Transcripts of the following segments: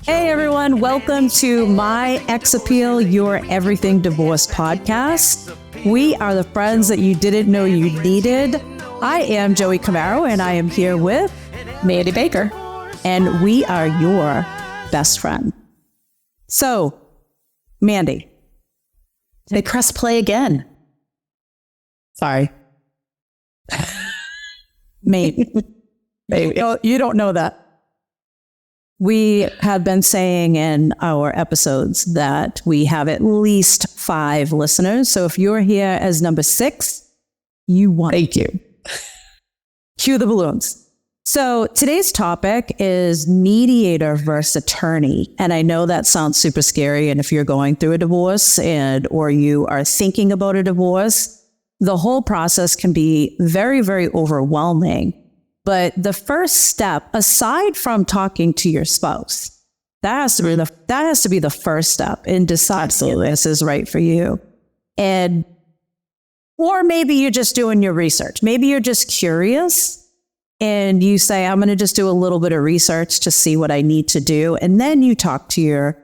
Hey everyone, welcome to My Ex Appeal, Your Everything Divorce podcast. We are the friends that you didn't know you needed. I am Joey Camaro and I am here with Mandy Baker. And we are your best friend. So, Mandy. They press play again. Sorry. Maybe. Oh, you don't know that. We have been saying in our episodes that we have at least 5 listeners. So if you're here as number 6, you won. Thank you. Cue the balloons. So today's topic is mediator versus attorney. And I know that sounds super scary. And if you're going through a divorce or you are thinking about a divorce, the whole process can be very, very overwhelming. But the first step, aside from talking to your spouse, that has to be the first step in deciding if this is right for you. Or maybe you're just doing your research. Maybe you're just curious and you say, I'm going to just do a little bit of research to see what I need to do. And then you talk to your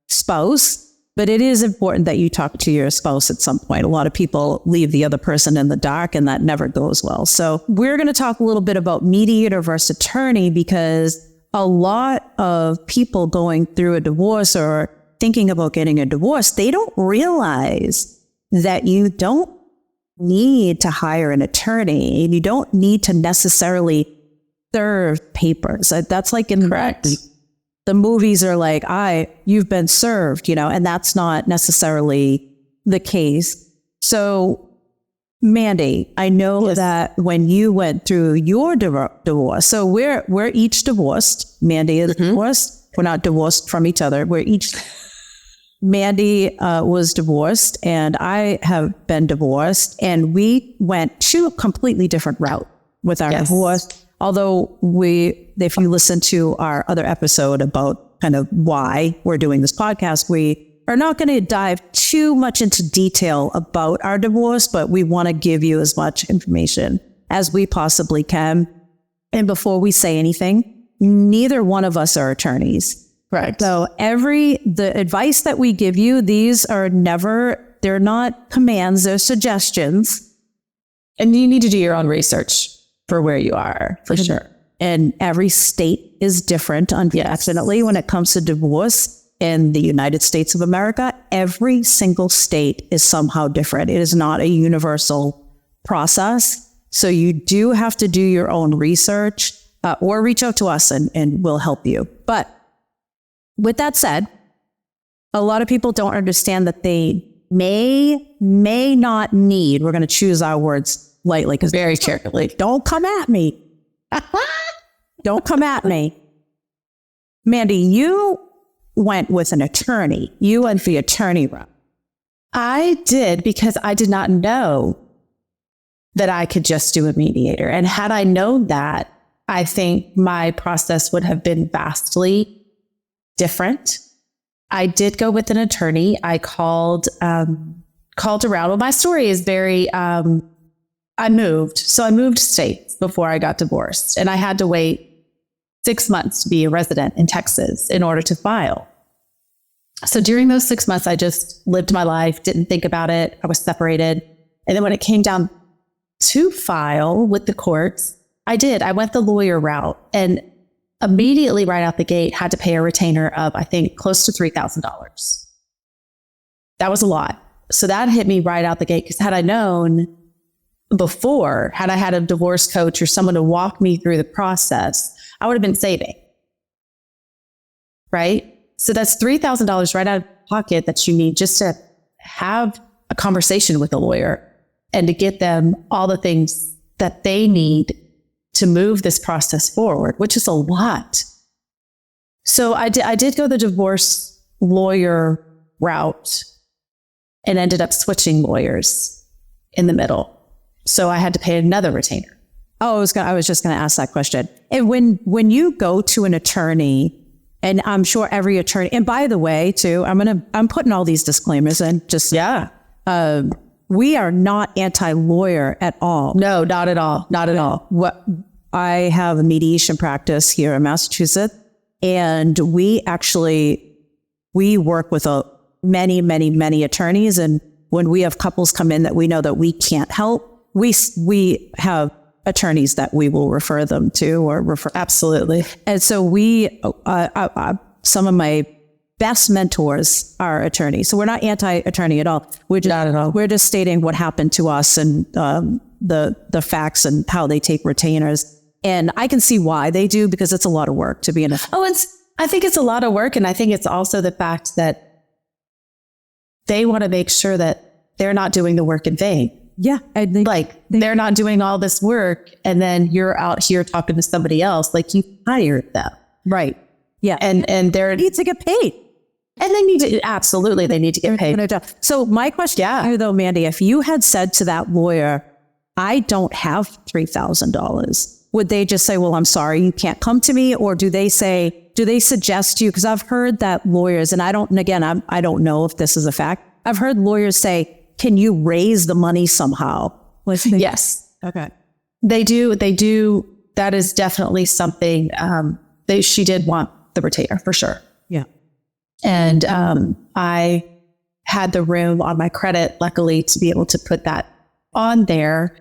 spouse. But it is important that you talk to your spouse at some point. A lot of people leave the other person in the dark and that never goes well. So we're going to talk a little bit about mediator versus attorney because a lot of people going through a divorce or thinking about getting a divorce, they don't realize that you don't need to hire an attorney and you don't need to necessarily serve papers. That's like in the movies are like, you've been served, and that's not necessarily the case. So, Mandy, I know that when you went through your divorce, so we're each divorced. Mandy is divorced. We're not divorced from each other. Mandy was divorced and I have been divorced, and we went to a completely different route with our divorce. Although if you listen to our other episode about kind of why we're doing this podcast, we are not going to dive too much into detail about our divorce, but we want to give you as much information as we possibly can. And before we say anything, neither one of us are attorneys. Right. So the advice that we give you, they're not commands, they're suggestions. And you need to do your own research for where you are, for sure. And every state is different, unfortunately, when it comes to divorce. In the United States of America, every single state is somehow different. It is not a universal process. So you do have to do your own research or reach out to us and we'll help you. But with that said, a lot of people don't understand that they may not need, we're going to choose our words lightly, because very carefully. Don't come at me. Don't come at me. Mandy, you went with an attorney. You went the attorney route. I did because I did not know that I could just do a mediator. And had I known that, I think my process would have been vastly different. I did go with an attorney. I called around. Well, my story is very... I moved states before I got divorced, and I had to wait 6 months to be a resident in Texas in order to file. So during those 6 months, I just lived my life, didn't think about it. I was separated. And then when it came down to file with the courts, I went the lawyer route and immediately right out the gate had to pay a retainer of, I think, close to $3,000. That was a lot. So that hit me right out the gate, because had I known before, had I had a divorce coach or someone to walk me through the process, I would have been saving. Right? So that's $3,000 right out of pocket that you need just to have a conversation with a lawyer and to get them all the things that they need to move this process forward, which is a lot. So I did go the divorce lawyer route and ended up switching lawyers in the middle. So I had to pay another retainer. Oh, I was just going to ask that question. And when you go to an attorney, and I'm sure every attorney, and by the way, too, I'm putting all these disclaimers in. We are not anti-lawyer at all. No, not at all. Not at all. I have a mediation practice here in Massachusetts, And we work with many attorneys. And when we have couples come in that we know that we can't help, we have attorneys that we will refer them to or refer. Absolutely. And so some of my best mentors are attorneys. So we're not anti-attorney at all. Not at all. We're just stating what happened to us and the facts and how they take retainers. And I can see why they do, because it's a lot of work to be in a... I think it's a lot of work. And I think it's also the fact that they want to make sure that they're not doing the work in vain. Yeah. They're not doing all this work and then you're out here talking to somebody else. Like, you hired them. Right. Yeah. And they need to get paid. And they need to, absolutely, they need to get paid. So my question to you though, Mandy, if you had said to that lawyer, I don't have $3,000, would they just say, well, I'm sorry, you can't come to me? Or do they suggest to you? Because I've heard that lawyers, and I don't know if this is a fact. I've heard lawyers say, can you raise the money somehow? Yes. Okay. They do. That is definitely something. She did want the retainer for sure. Yeah. And I had the room on my credit, luckily, to be able to put that on there.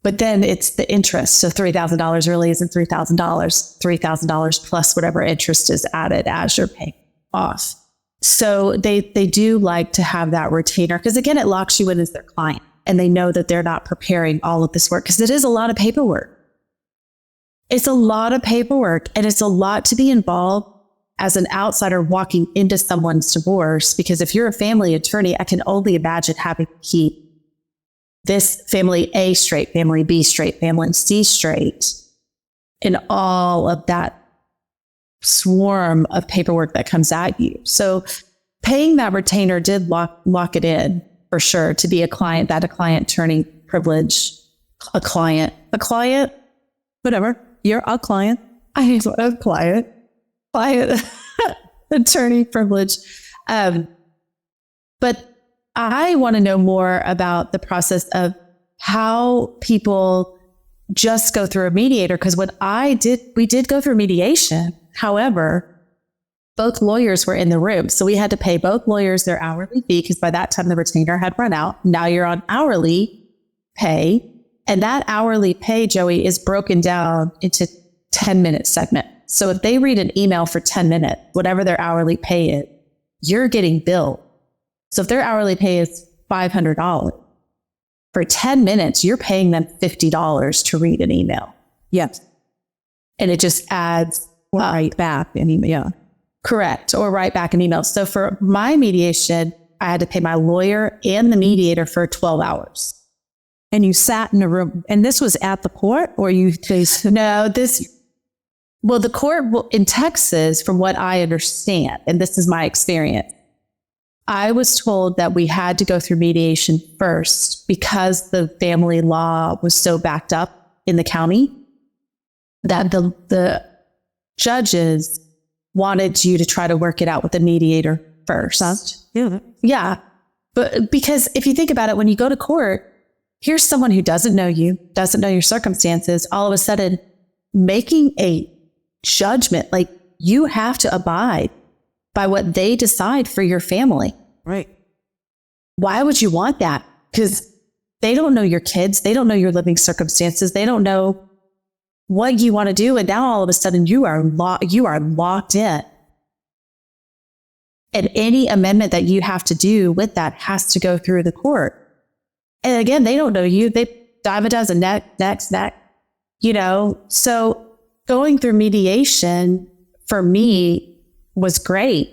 But then it's the interest. So $3,000 really isn't $3,000. $3,000 plus whatever interest is added as you're paying off. So they do like to have that retainer, because again, it locks you in as their client, and they know that they're not preparing all of this work, because it is a lot of paperwork. It's a lot of paperwork, and it's a lot to be involved as an outsider walking into someone's divorce. Because if you're a family attorney, I can only imagine having to keep this family A straight, family B straight, family C straight, and all of that swarm of paperwork that comes at you. So paying that retainer did lock it in for sure, to be a client attorney privilege, a client, whatever. You're a client. I am a client attorney privilege. But I want to know more about the process of how people just go through a mediator. Because we did go through mediation. However, both lawyers were in the room. So we had to pay both lawyers their hourly fee, because by that time the retainer had run out. Now you're on hourly pay. And that hourly pay, Joey, is broken down into 10-minute segments. So if they read an email for 10 minutes, whatever their hourly pay is, you're getting billed. So if their hourly pay is $500, for 10 minutes, you're paying them $50 to read an email. Yes. And it just adds right back an email. Yeah. Correct. Or right back an email. So for my mediation, I had to pay my lawyer and the mediator for 12 hours. And you sat in a room, and this was at the court, or you faced? No, the court in Texas, from what I understand, and this is my experience, I was told that we had to go through mediation first because the family law was so backed up in the county that the judges wanted you to try to work it out with the mediator first. Yeah. But because if you think about it, when you go to court, here's someone who doesn't know you, doesn't know your circumstances, all of a sudden making a judgment, like you have to abide by what they decide for your family. Right. Why would you want that? Because they don't know your kids. They don't know your living circumstances. They don't know what you want to do. And now all of a sudden you are locked in. And any amendment that you have to do with that has to go through the court. And again, they don't know you. They dime a dozen, next, So going through mediation for me was great,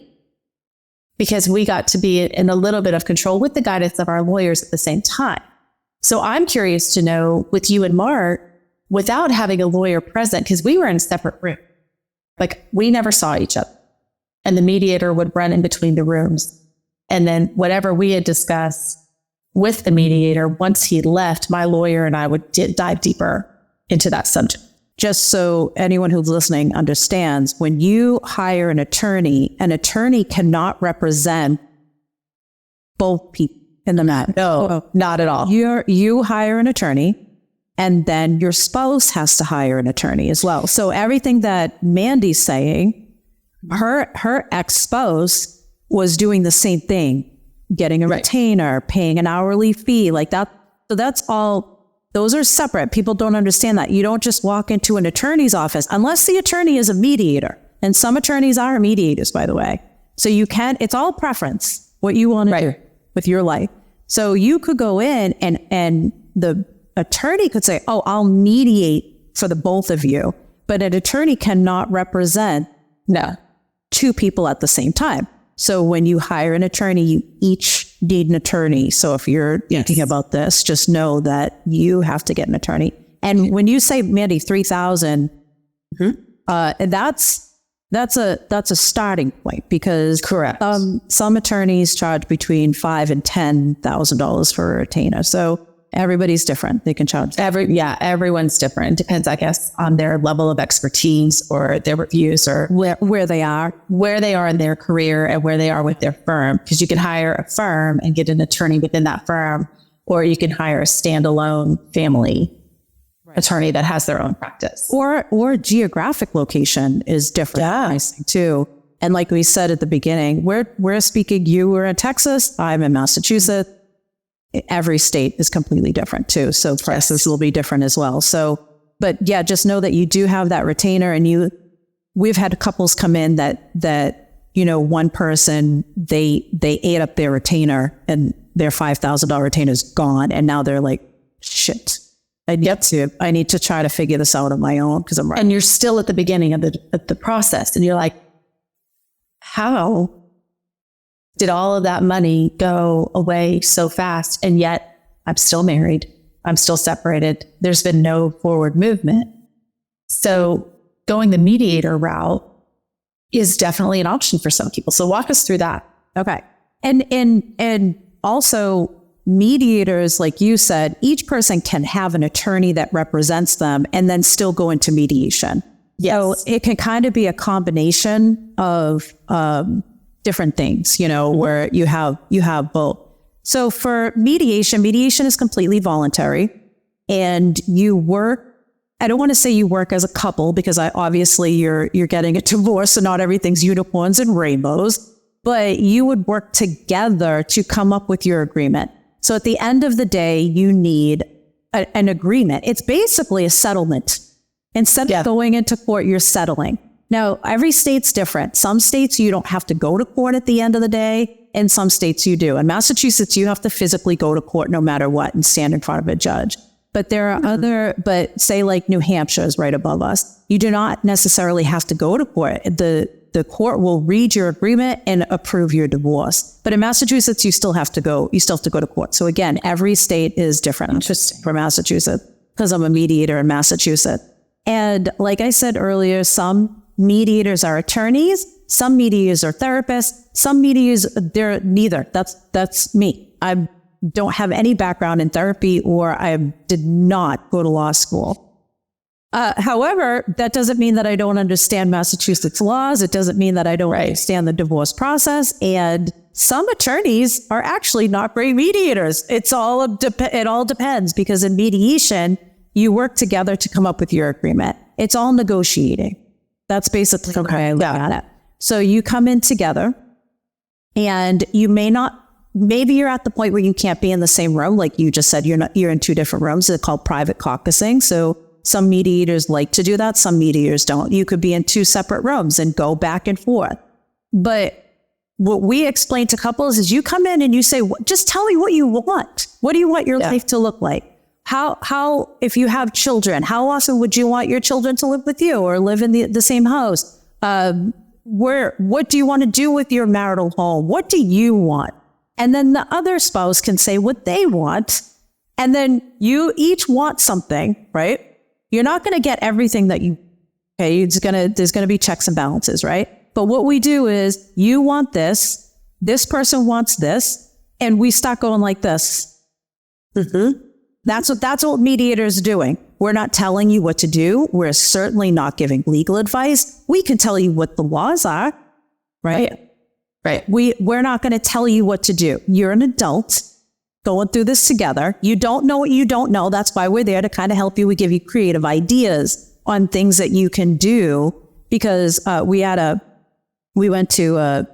because we got to be in a little bit of control with the guidance of our lawyers at the same time. So I'm curious to know, with you and Mark, without having a lawyer present, because we were in a separate room, like we never saw each other, and the mediator would run in between the rooms. And then whatever we had discussed with the mediator, once he left, my lawyer and I would dive deeper into that subject. Just so anyone who's listening understands, when you hire an attorney cannot represent both people in the matter. No, not at all. You hire an attorney, and then your spouse has to hire an attorney as well. So everything that Mandy's saying, her ex-spouse was doing the same thing, getting a retainer, paying an hourly fee like that. So that's all. Those are separate. People don't understand that. You don't just walk into an attorney's office unless the attorney is a mediator. And some attorneys are mediators, by the way. So you can, it's all preference, what you want to do with your life. So you could go in and the attorney could say, oh, I'll mediate for the both of you. But an attorney cannot represent two people at the same time. So when you hire an attorney, you each need an attorney. So if you're thinking about this, just know that you have to get an attorney. And when you say, Mandy, $3,000, that's a starting point, because some attorneys charge between $5,000 and $10,000 for a retainer. So everybody's different. They can charge. Everyone's different. Depends, I guess, on their level of expertise or their reviews or where they are in their career and where they are with their firm. Because you can hire a firm and get an attorney within that firm, or you can hire a standalone family attorney that has their own practice. Or geographic location is different. I think too. And like we said at the beginning, we're speaking, you were in Texas, I'm in Massachusetts. Every state is completely different too. So prices will be different as well. So, but yeah, just know that you do have that retainer, and we've had couples come in that, you know, one person, they ate up their retainer and their $5,000 retainer is gone. And now they're like, shit, I need to try to figure this out on my own, because I'm right. And you're still at the beginning of the process, and you're like, how did all of that money go away so fast? And yet I'm still married. I'm still separated. There's been no forward movement. So going the mediator route is definitely an option for some people. So walk us through that. Okay. And also mediators, like you said, each person can have an attorney that represents them and then still go into mediation. Yes. So it can kind of be a combination of, different things, you know, where you have both. So for mediation is completely voluntary, and you work, I don't want to say you work as a couple, because obviously you're getting a divorce, so not everything's unicorns and rainbows, but you would work together to come up with your agreement. So at the end of the day, you need an agreement. It's basically a settlement. Instead of going into court, you're settling. Now, every state's different. Some states, you don't have to go to court at the end of the day. In some states, you do. In Massachusetts, you have to physically go to court no matter what and stand in front of a judge. But there are but say like New Hampshire is right above us. You do not necessarily have to go to court. The court will read your agreement and approve your divorce. But in Massachusetts, you still have to go to court. So again, every state is different. Interesting. For Massachusetts, because I'm a mediator in Massachusetts. And like I said earlier, some mediators are attorneys, some mediators are therapists, some mediators, they're neither. That's me. I don't have any background in therapy, or I did not go to law school. However, that doesn't mean that I don't understand Massachusetts laws. It doesn't mean that I don't understand the divorce process. And some attorneys are actually not great mediators. It all depends, because in mediation, you work together to come up with your agreement. It's all negotiating. That's basically the way I look at it. So you come in together, and maybe you're at the point where you can't be in the same room. Like you just said, you're in two different rooms. They're called private caucusing. So some mediators like to do that. Some mediators don't. You could be in two separate rooms and go back and forth. But what we explain to couples is you come in and you say, just tell me what you want. What do you want your life to look like? How, if you have children, how often would you want your children to live with you or live in the same house? What do you want to do with your marital home? What do you want? And then the other spouse can say what they want. And then you each want something, right? You're not going to get everything that there's going to be checks and balances, right? But what we do is you want this person wants this, and we start going like this. Mm-hmm. That's what mediators are doing. We're not telling you what to do. We're certainly not giving legal advice. We can tell you what the laws are, right? Right. We're not going to tell you what to do. You're an adult going through this together. You don't know what you don't know. That's why we're there to kind of help you. We give you creative ideas on things that you can do, because we had we went to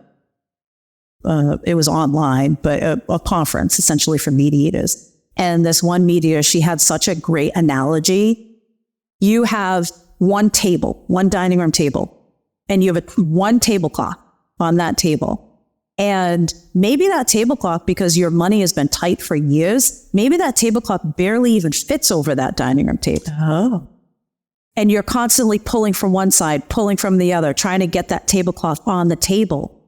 it was online, but a conference essentially for mediators. And this one mediator, she had such a great analogy. You have one table, one dining room table, and you have one tablecloth on that table. And maybe that tablecloth, because your money has been tight for years, maybe that tablecloth barely even fits over that dining room table. Oh. And you're constantly pulling from one side, pulling from the other, trying to get that tablecloth on the table.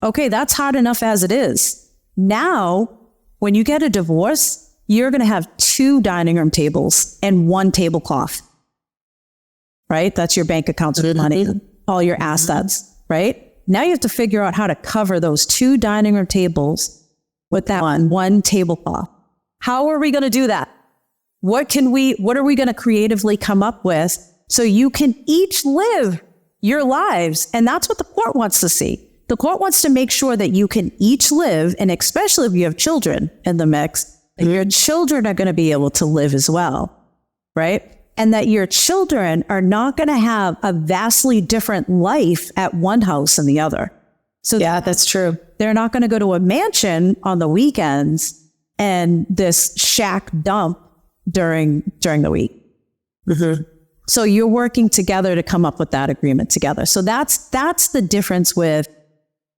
Okay, that's hard enough as it is. Now, when you get a divorce, you're going to have 2 dining room tables and 1 tablecloth, right? That's your bank account's money, all your assets, right? Now you have to figure out how to cover those 2 dining room tables with that one tablecloth. How are we going to do that? What are we going to creatively come up with so you can each live your lives? And that's what the court wants to see. The court wants to make sure that you can each live, and especially if you have children in the mix, that your children are going to be able to live as well, right? And that your children are not going to have a vastly different life at one house than the other. So yeah, that's true. They're not going to go to a mansion on the weekends and this shack dump during the week. Mm-hmm. So you're working together to come up with that agreement together. So that's the difference with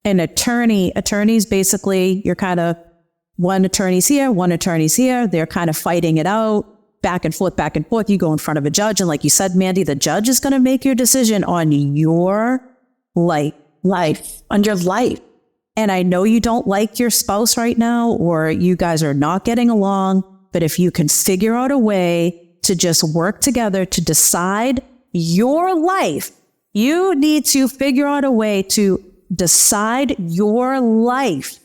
an attorney. Attorneys, basically, you're kind of one attorney's here, one attorney's here. They're kind of fighting it out, back and forth, back and forth. You go in front of a judge. And like you said, Mandy, the judge is going to make your decision on your life. On your life. And I know you don't like your spouse right now, or you guys are not getting along, but if you can figure out a way to just work together to decide your life, you need to figure out a way to decide your life.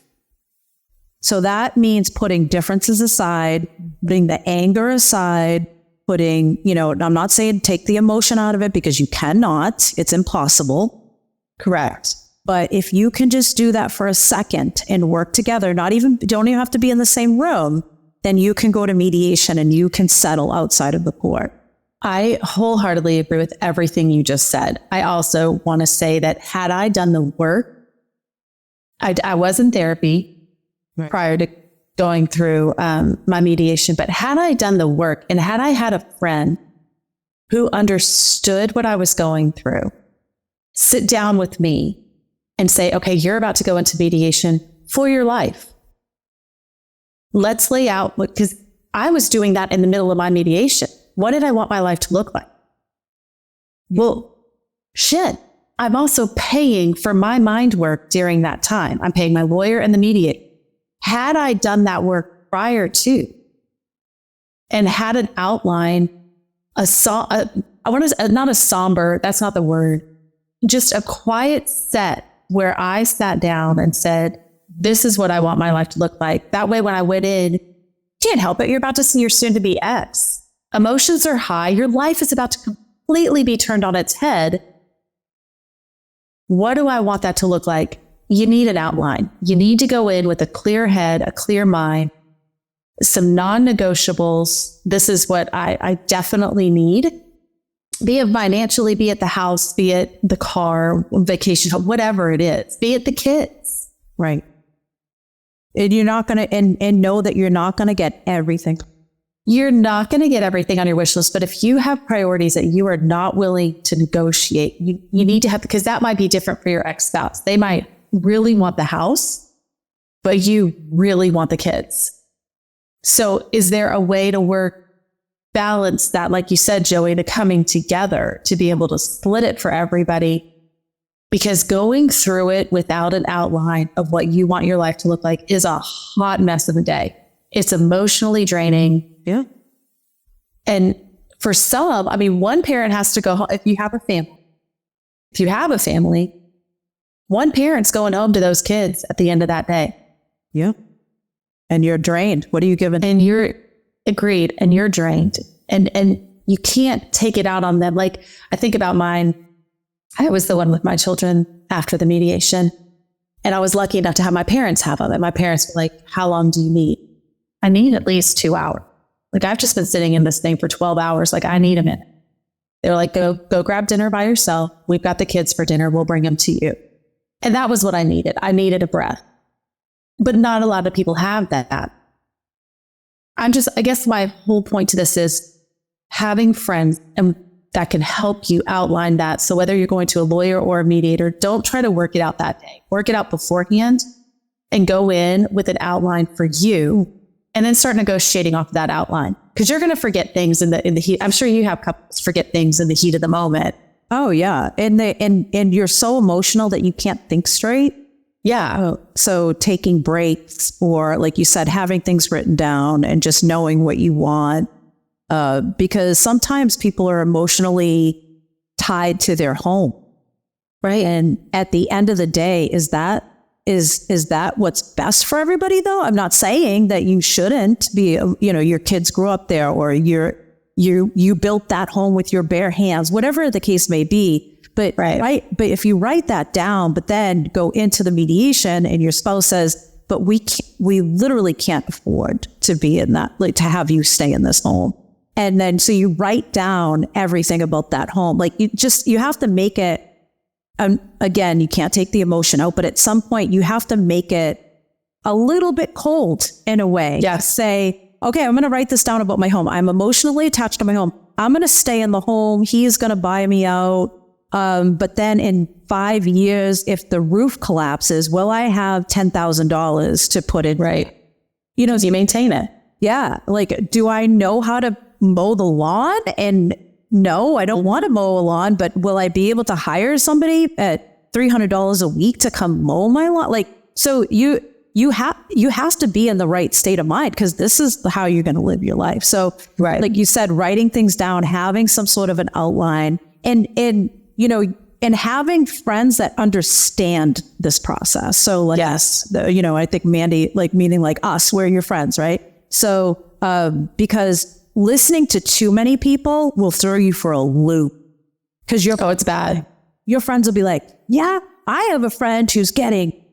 So that means putting differences aside, putting the anger aside, putting, I'm not saying take the emotion out of it, because you cannot. It's impossible. Correct. But if you can just do that for a second and work together, don't even have to be in the same room, then you can go to mediation and you can settle outside of the court. I wholeheartedly agree with everything you just said. I also want to say that had I done the work, I was in therapy prior to going through my mediation, but had I done the work and had I had a friend who understood what I was going through, sit down with me and say, okay, you're about to go into mediation for your life. Let's lay out, because I was doing that in the middle of my mediation. What did I want my life to look like? Well, shit, I'm also paying for my mind work during that time. I'm paying my lawyer and the mediator. Had I done that work prior to and had an outline, not a somber, that's not the word, just a quiet set where I sat down and said, this is what I want my life to look like. That way, when I went in, can't help it. You're about to see your soon-to-be ex. Emotions are high. Your life is about to completely be turned on its head. What do I want that to look like? You need an outline. You need to go in with a clear head, a clear mind, some non-negotiables. This is what I definitely need. Be it financially, be it the house, be it the car, vacation, whatever it is, be it the kids. Right. And you're not going to, and know that you're not going to get everything. You're not going to get everything on your wish list, but if you have priorities that you are not willing to negotiate, you need to have, because that might be different for your ex-spouse. They might really want the house, but you really want the kids. So is there a way to balance that, like you said, Joey, the coming together to be able to split it for everybody? Because going through it without an outline of what you want your life to look like is a hot mess of a day. It's emotionally draining. Yeah. And for some, one parent has to go home. If you have a family, one parent's going home to those kids at the end of that day. Yeah. And you're drained. What are you giving? And you're agreed. And you're drained. And you can't take it out on them. Like, I think about mine. I was the one with my children after the mediation. And I was lucky enough to have my parents have them. And my parents were like, how long do you need? I need at least 2 hours. Like, I've just been sitting in this thing for 12 hours. Like, I need a minute. They were like, go grab dinner by yourself. We've got the kids for dinner. We'll bring them to you. And that was what I needed. I needed a breath. But not a lot of people have that. I guess my whole point to this is having friends and that can help you outline that. So whether you're going to a lawyer or a mediator, don't try to work it out that day. Work it out beforehand and go in with an outline for you and then start negotiating off of that outline. Because you're going to forget things in the heat. I'm sure you have couples forget things in the heat of the moment. Oh yeah. And you're so emotional that you can't think straight. Yeah. So taking breaks, or like you said, having things written down and just knowing what you want. Because sometimes people are emotionally tied to their home. Right. And at the end of the day, is that what's best for everybody though? I'm not saying that you shouldn't be, your kids grew up there, or you built that home with your bare hands, whatever the case may be. But right. But if you write that down, but then go into the mediation and your spouse says, but we literally can't afford to be in that, like to have you stay in this home. And then, so you write down everything about that home. Like you have to make it, again, you can't take the emotion out, but at some point you have to make it a little bit cold in a way. Yeah. Say, okay, I'm going to write this down about my home. I'm emotionally attached to my home. I'm going to stay in the home. He's going to buy me out. But then in 5 years, if the roof collapses, will I have $10,000 to put in? Right. So you maintain it. Yeah. Like, do I know how to mow the lawn? And no, I don't want to mow a lawn, but will I be able to hire somebody at $300 a week to come mow my lawn? Like, so you have to be in the right state of mind, because this is how you're going to live your life. So, right. Like you said, writing things down, having some sort of an outline, and having friends that understand this process. So like, yes, I think Mandy, like meaning like us, we're your friends, right? So, because listening to too many people will throw you for a loop, because it's bad. Your friends will be like, yeah, I have a friend who's getting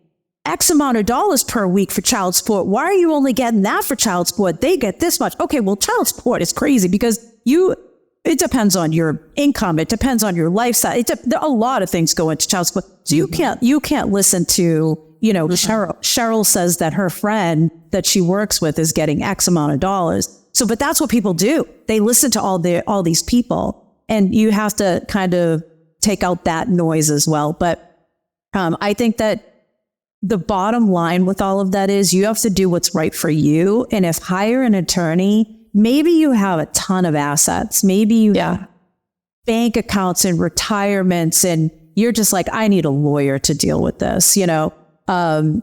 X amount of dollars per week for child support. Why are you only getting that for child support? They get this much. Okay, well, child support is crazy because it depends on your income. It depends on your lifestyle. There are a lot of things go into child support. So you can't listen to, Cheryl. Cheryl says that her friend that she works with is getting X amount of dollars. So, but that's what people do. They listen to all these people, and you have to kind of take out that noise as well. But I think that the bottom line with all of that is you have to do what's right for you. And if hire an attorney, maybe you have a ton of assets. Maybe you have bank accounts and retirements, and you're just like, I need a lawyer to deal with this.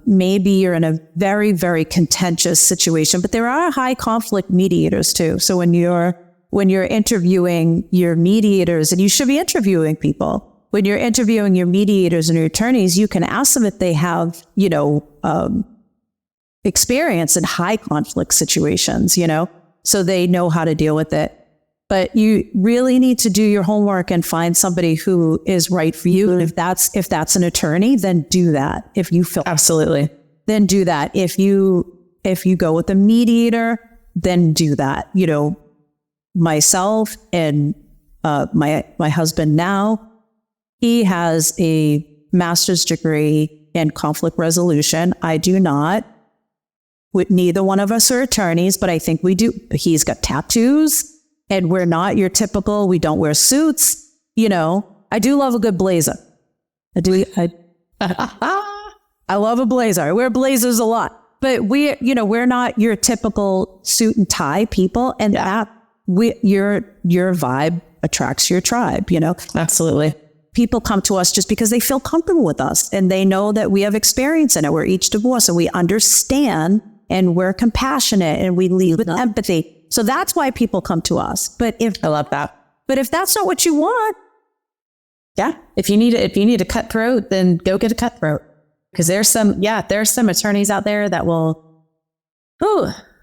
Maybe you're in a very, very contentious situation, but there are high conflict mediators too. So when you're interviewing your mediators, and you should be interviewing people, when you're interviewing your mediators and your attorneys, you can ask them if they have, experience in high conflict situations, so they know how to deal with it. But you really need to do your homework and find somebody who is right for you. And if that's an attorney, then do that. If you feel absolutely, then do that. If you go with a mediator, then do that. Myself and my husband now, he has a master's degree in conflict resolution. I do not. Neither one of us are attorneys, but I think we do. He's got tattoos, and we're not your typical, we don't wear suits. I do love a good blazer. I love a blazer. I wear blazers a lot, but we're not your typical suit and tie people. And your vibe attracts your tribe, Absolutely. People come to us just because they feel comfortable with us and they know that we have experience in it. We're each divorced and we understand, and we're compassionate, and we lead with empathy. So that's why people come to us. I love that. But if that's not what you want, if you need a cutthroat, then go get a cutthroat. Because there's some attorneys out there that will.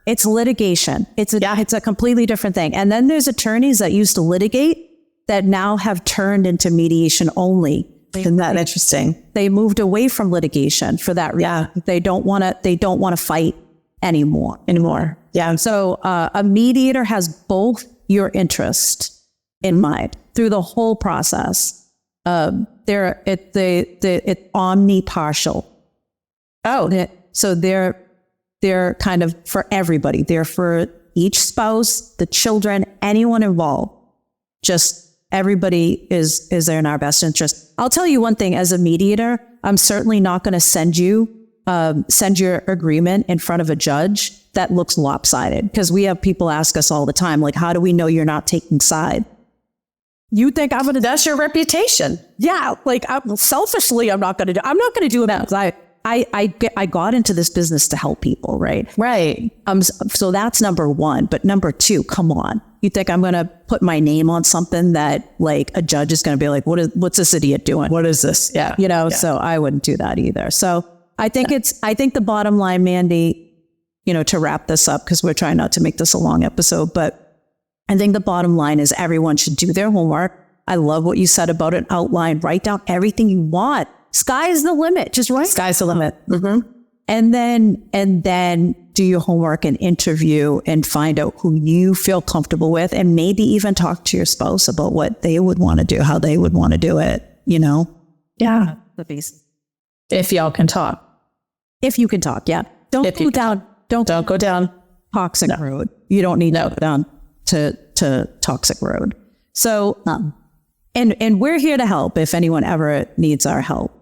It's litigation. It's a completely different thing. And then there's attorneys that used to litigate that now have turned into mediation only. Isn't that interesting? They moved away from litigation for that reason. Yeah. They don't want to fight anymore. Yeah. So a mediator has both your interest in mind through the whole process. They're omnipartial. So they're kind of for everybody. They're for each spouse, the children, anyone involved. Just everybody is there in our best interest. I'll tell you one thing, as a mediator, I'm certainly not going to send your agreement in front of a judge that looks lopsided, because we have people ask us all the time, like, how do we know you're not taking side? You think I'm going to... That's your reputation. Yeah. Like, selfishly, I'm not going to do it because I got into this business to help people, right? Right. So that's number one. But number two, come on. You think I'm going to put my name on something that, like, a judge is going to be like, what's this idiot doing? What is this? Yeah. So I wouldn't do that either. So I think the bottom line, Mandy, to wrap this up, because we're trying not to make this a long episode, but I think the bottom line is everyone should do their homework. I love what you said about an outline. Write down everything you want. Sky's the limit. Just write. Sky's the limit. Mm-hmm. And then do your homework and interview and find out who you feel comfortable with, and maybe even talk to your spouse about what they would want to do, how they would want to do it, Yeah. The basics. If y'all can talk. If you can talk, yeah. Don't go down toxic road. You don't need to go down to toxic road. So, and we're here to help if anyone ever needs our help.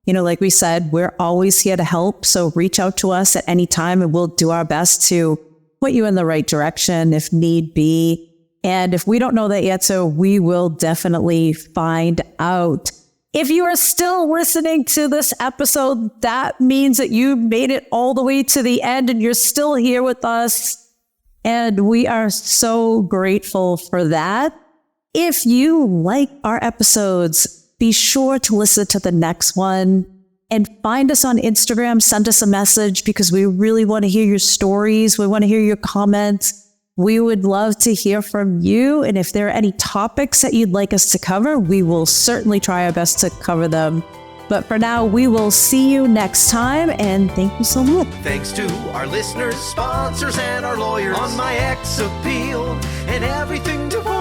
Like we said, we're always here to help. So reach out to us at any time and we'll do our best to put you in the right direction if need be. And if we don't know that answer, we will definitely find out. If you are still listening to this episode, that means that you made it all the way to the end and you're still here with us. And we are so grateful for that. If you like our episodes, be sure to listen to the next one and find us on Instagram. Send us a message because we really want to hear your stories. We want to hear your comments. We would love to hear from you. And if there are any topics that you'd like us to cover, we will certainly try our best to cover them. But for now, we will see you next time, and thank you so much. Thanks to our listeners, sponsors, and our lawyers on my ex appeal and everything divorce.